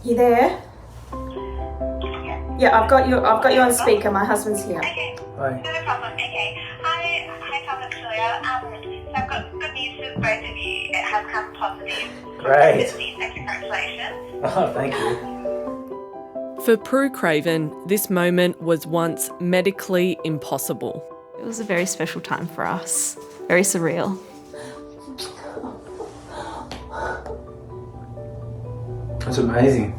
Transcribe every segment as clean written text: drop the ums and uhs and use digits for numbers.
You there? Yeah, I've got you on speaker. My husband's here. Okay. Hi. No problem. Okay. Hi, Tom and Julia. So I've got good news for both of you. It has come positive. Great. So congratulations. Oh, thank you. For Prue Craven, this moment was once medically impossible. It was a very special time for us, very surreal. That's amazing.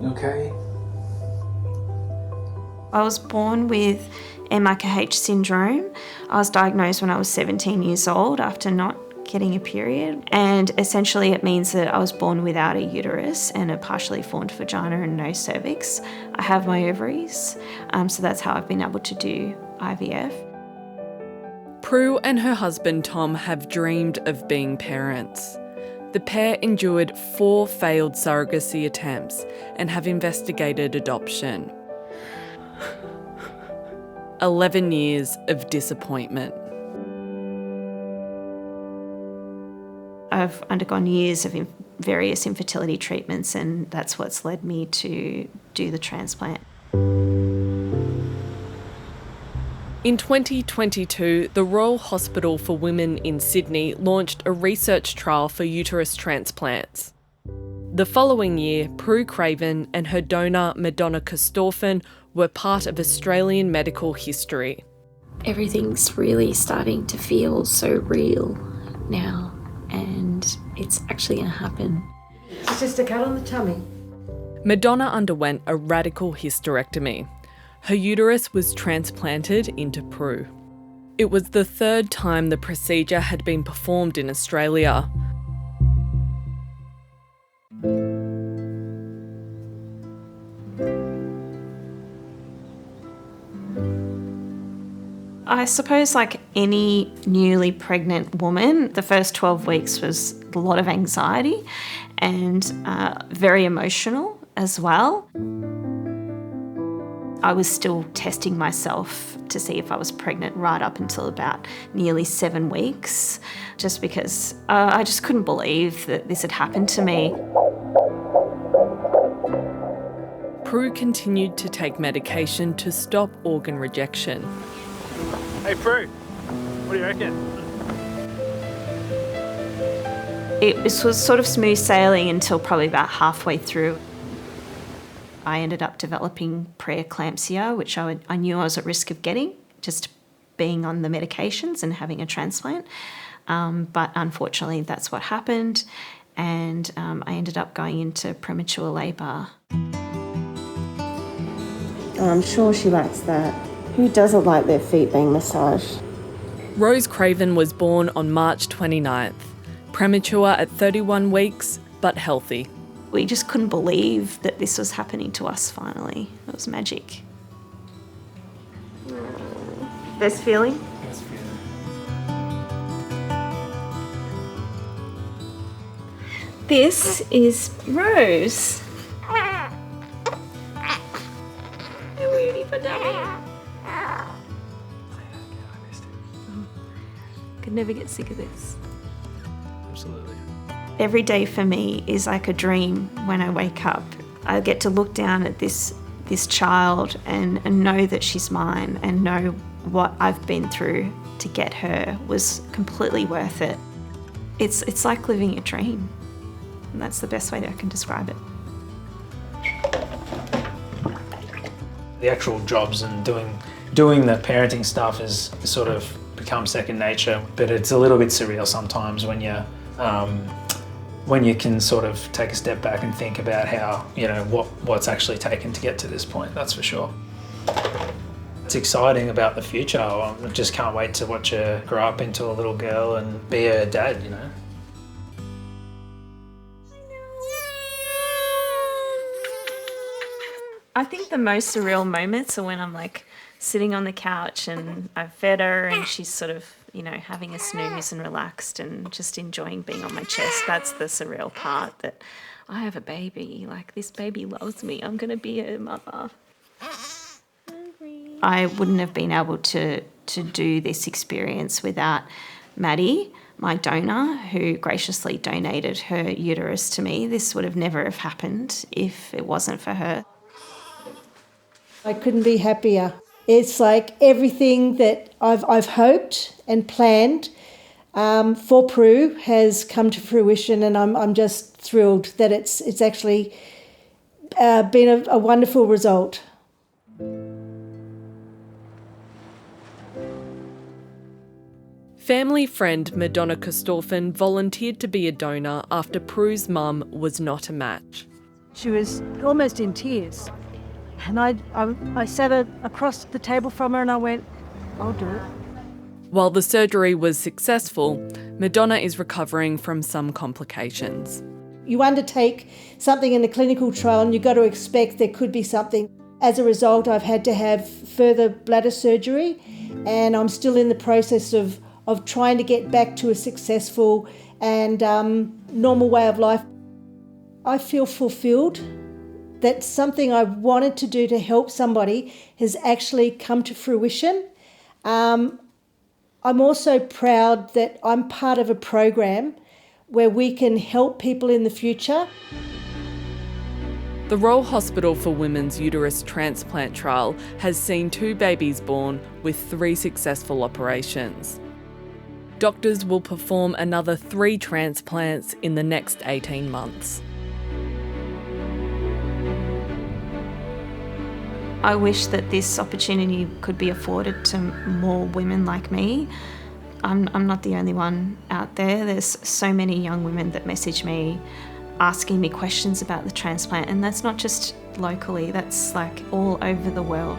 You okay? I was born with MIKH syndrome. I was diagnosed when I was 17 years old after not getting a period. And essentially it means that I was born without a uterus and a partially formed vagina and no cervix. I have my ovaries, so that's how I've been able to do IVF. Prue and her husband Tom have dreamed of being parents. The pair endured 4 failed surrogacy attempts and have investigated adoption. 11 years of disappointment. I've undergone years of various infertility treatments, and that's what's led me to do the transplant. In 2022, the Royal Hospital for Women in Sydney launched a research trial for uterus transplants. The following year, Prue Craven and her donor Madonna Kostorfen were part of Australian medical history. Everything's really starting to feel so real now, and it's actually going to happen. It's just a cut on the tummy. Madonna underwent a radical hysterectomy. Her uterus was transplanted into Prue. It was the 3rd time the procedure had been performed in Australia. I suppose like any newly pregnant woman, the first 12 weeks was a lot of anxiety and very emotional as well. I was still testing myself to see if I was pregnant right up until about nearly 7 weeks, just because I just couldn't believe that this had happened to me. Prue continued to take medication to stop organ rejection. Hey, Prue. What do you reckon? This was sort of smooth sailing until probably about halfway through. I ended up developing preeclampsia, which I knew I was at risk of getting, just being on the medications and having a transplant. But unfortunately, that's what happened. And I ended up going into premature labour. Oh, I'm sure she likes that. Who doesn't like their feet being massaged? Rose Craven was born on March 29th, premature at 31 weeks, but healthy. We just couldn't believe that this was happening to us finally. It was magic. Best feeling? Best feeling. This is Rose. Could never get sick of this. Absolutely. Every day for me is like a dream when I wake up. I get to look down at this child and know that she's mine and know what I've been through to get her was completely worth it. It's like living a dream. And that's the best way that I can describe it. The actual jobs and doing the parenting stuff is sort of become second nature, but it's a little bit surreal sometimes when you can sort of take a step back and think about how, what's actually taken to get to this point, that's for sure. It's exciting about the future. I just can't wait to watch her grow up into a little girl and be her dad, I think the most surreal moments are when I'm like sitting on the couch and I've fed her and she's sort of, having a snooze and relaxed and just enjoying being on my chest. That's the surreal part, that I have a baby. Like, this baby loves me. I'm going to be her mother. I wouldn't have been able to do this experience without Maddie, my donor, who graciously donated her uterus to me. This would have never have happened if it wasn't for her. I couldn't be happier. It's like everything that I've hoped and planned for Prue has come to fruition, and I'm just thrilled that it's actually been a wonderful result. Family friend Madonna Kostorfen volunteered to be a donor after Prue's mum was not a match. She was almost in tears. And I sat across the table from her and I went, I'll do it. While the surgery was successful, Madonna is recovering from some complications. You undertake something in a clinical trial and you've got to expect there could be something. As a result, I've had to have further bladder surgery, and I'm still in the process of trying to get back to a successful and normal way of life. I feel fulfilled that something I wanted to do to help somebody has actually come to fruition. I'm also proud that I'm part of a program where we can help people in the future. The Royal Hospital for Women's Uterus Transplant Trial has seen 2 babies born with 3 successful operations. Doctors will perform another 3 transplants in the next 18 months. I wish that this opportunity could be afforded to more women like me. I'm not the only one out there. There's so many young women that message me asking me questions about the transplant, and that's not just locally, that's like all over the world.